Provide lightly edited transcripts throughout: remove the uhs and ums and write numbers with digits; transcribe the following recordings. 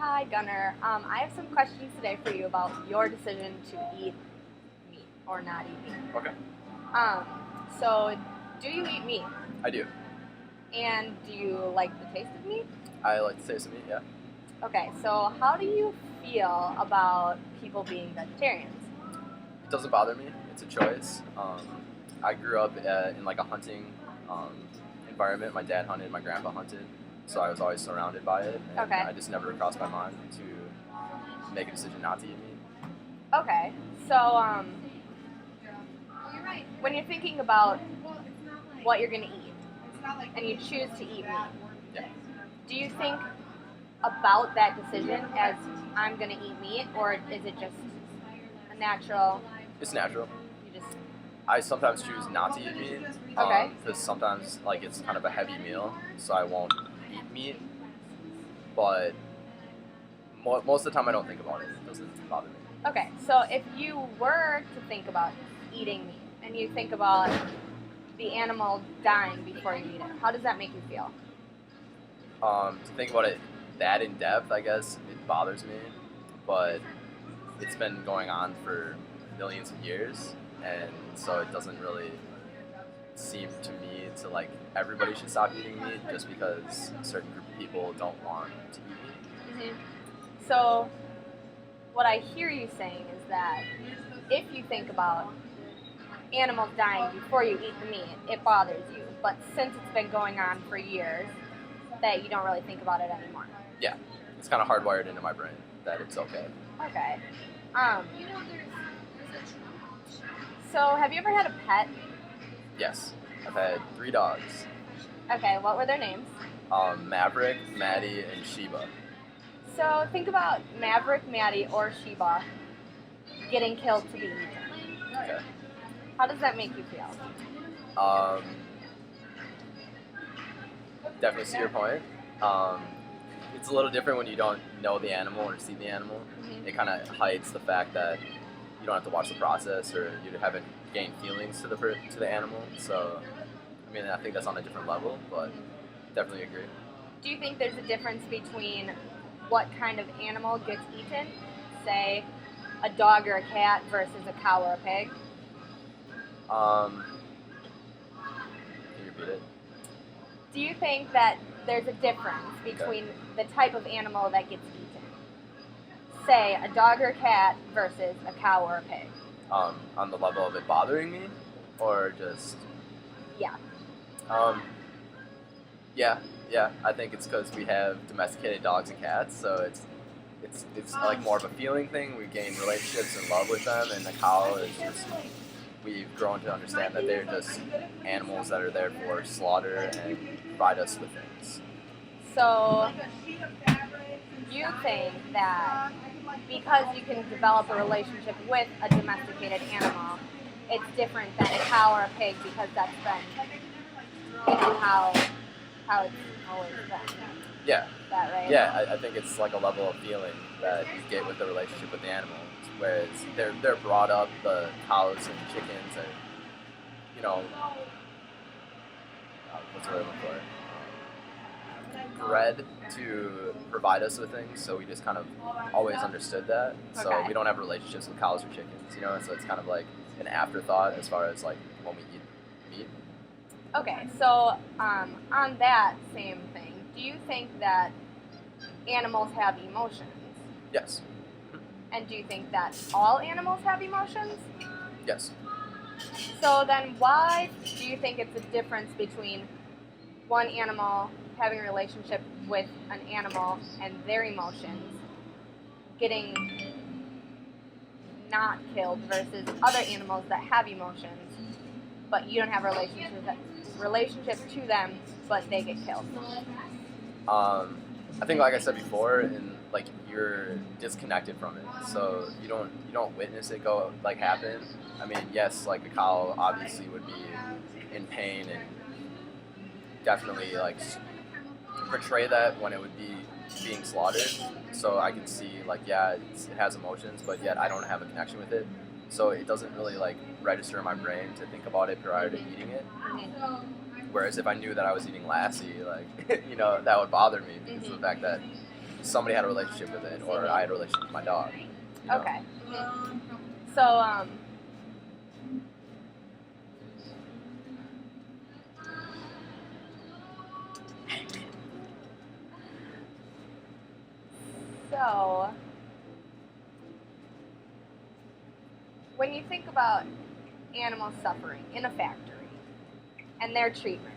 Hi, Gunnar. I have some questions today for you about your decision to eat meat or not eat meat. Okay. Um, so, do you eat meat? I do. And do you like the taste of meat? I like to taste of meat, yeah. Okay, so how do you feel about people being vegetarians? It doesn't bother me. It's a choice. I grew up in like a hunting environment. My dad hunted, my grandpa hunted, so I was always surrounded by it. And Okay. I just never crossed my mind to make a decision not to eat meat. Okay, so when you're thinking about what you're going to eat and you choose to eat meat, Yeah. do you think about that decision as I'm going to eat meat, or is it just a natural? It's natural. You just I sometimes choose not to eat meat. Okay. Because sometimes like it's kind of a heavy meal, so I won't eat meat. But most of the time I don't think about it. It doesn't bother me. Okay, so if you were to think about eating meat and you think about the animal dying before you eat it, how does that make you feel? To think about it that in depth, I guess it bothers me, but it's been going on for millions of years, and so it doesn't really seem to me to like everybody should stop eating meat just because a certain group of people don't want to eat meat. So, what I hear you saying is that if you think about animals dying before you eat the meat, it bothers you. But since it's been going on for years, that you don't really think about it anymore. Yeah, it's kind of hardwired into my brain that it's okay. Okay. So, have you ever had a pet? Yes, I've had 3 dogs: Okay, what were their names? Maverick, Maddie, and Sheba. So, think about Maverick, Maddie, or Sheba getting killed to be eaten. Okay. How does that make you feel? Definitely see your point. It's a little different when you don't know the animal or see the animal. Mhm. It kind of hides the fact that you don't have to watch the process or you haven't gained feelings to the animal. So, I mean, I think that's on a different level, but definitely agree. Do you think there's a difference between what kind of animal gets eaten, say a dog or a cat versus a cow or a pig? Can you repeat it? Do you think that there's a difference between the type of animal that gets eaten? Say a dog or a cat versus a cow or a pig. On the level of it bothering me, or just Yeah. yeah. I think it's because we have domesticated dogs and cats, so it's like more of a feeling thing. We gain relationships and love with them, and the cow is just we've grown to understand that they're just animals that are there for slaughter and provide us with things. So you think that because you can develop a relationship with a domesticated animal, it's different than a cow or a pig because that's been, how it's always been. Yeah. Is that right? Yeah, I think it's like a level of feeling that you get with the relationship with the animal, whereas they're brought up, the cows and chickens, and what's the word I'm looking for? Bred to provide us with things, so we just kind of always understood that. So Okay. we don't have relationships with cows or chickens, so it's kind of like an afterthought as far as like when we eat meat. Okay, so on that same thing, do you think that animals have emotions? Yes. And do you think that all animals have emotions? Yes. So then why do you think it's a difference between one animal having a relationship with an animal and their emotions getting not killed versus other animals that have emotions, but you don't have a relationship to them, but they get killed? I think, like I said before, like you're disconnected from it, so you don't witness it happen. I mean, yes, like a cow obviously would be in pain and definitely like portray that when it would be being slaughtered. So I can see like it has emotions, but yet I don't have a connection with it. So it doesn't really like register in my brain to think about it prior to eating it. Whereas if I knew that I was eating Lassie, like that would bother me because of the fact that somebody had a relationship with it, or I had a relationship with my dog. You know? Okay. So, so when you think about animals suffering in a factory and their treatment,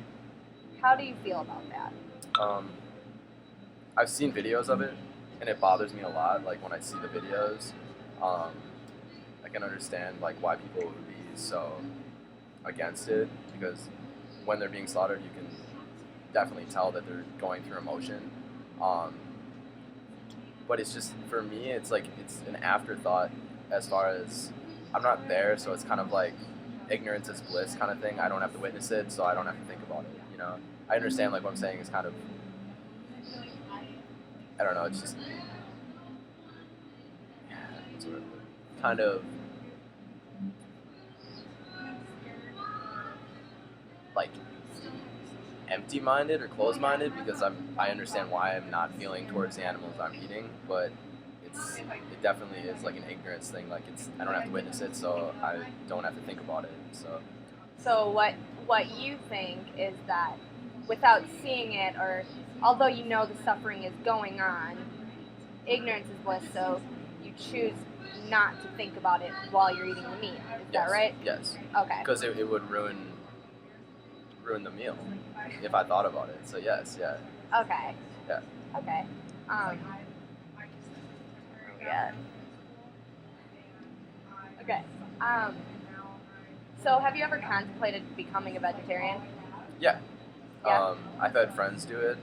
how do you feel about that? I've seen videos of it, and it bothers me a lot. Like when I see the videos, I can understand like why people would be so against it, because when they're being slaughtered, you can definitely tell that they're going through emotion. But it's just, for me, it's like it's an afterthought, as far as I'm not there, so it's kind of like ignorance is bliss kind of thing. I don't have to witness it, so I don't have to think about it. You know, I understand like what I'm saying is kind of, I don't know, it's just sort of kind of like empty-minded or closed-minded, because I understand why I'm not feeling towards the animals I'm eating, but it definitely is like an ignorance thing. Like I don't have to witness it, so I don't have to think about it. So what you think is that without seeing it, or although you know the suffering is going on, ignorance is bliss, so you choose not to think about it while you're eating the meat. Is that right? Yes. Okay. Because it would ruin the meal if I thought about it. So yes, yeah. Okay. Yeah. Okay. Yeah. Okay. So have you ever contemplated becoming a vegetarian? Yeah. Yeah. I've had friends do it,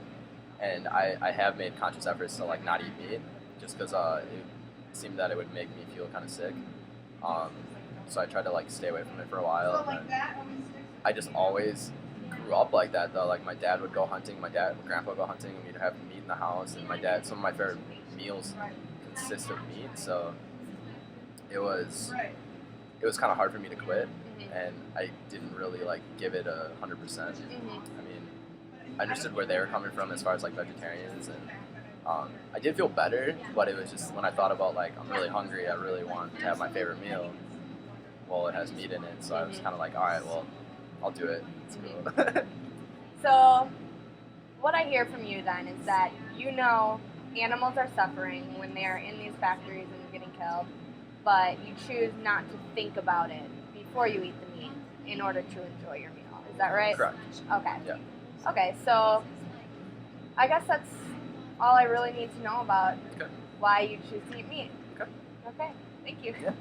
and I have made conscious efforts to like not eat meat, just because it seemed that it would make me feel kind of sick. So I tried to like stay away from it for a while. And I just always grew up like that though. Like my dad would go hunting, my grandpa would go hunting, and we'd have meat in the house. And some of my favorite meals consist of meat, so it was kind of hard for me to quit, and I didn't really like give it 100%. I mean, I understood where they were coming from as far as like vegetarians, and I did feel better, but it was just when I thought about like I'm really hungry, I really want to have my favorite meal. Well, it has meat in it, so I was kind of like, all right, well, I'll do it. It's cool. So what I hear from you then is that you know animals are suffering when they're in these factories and getting killed, but you choose not to think about it before you eat the meat in order to enjoy your meal. Is that right? Correct. Okay. Yeah. Okay, so I guess that's all I really need to know about why you choose to eat meat. Okay. Okay, thank you. Yeah.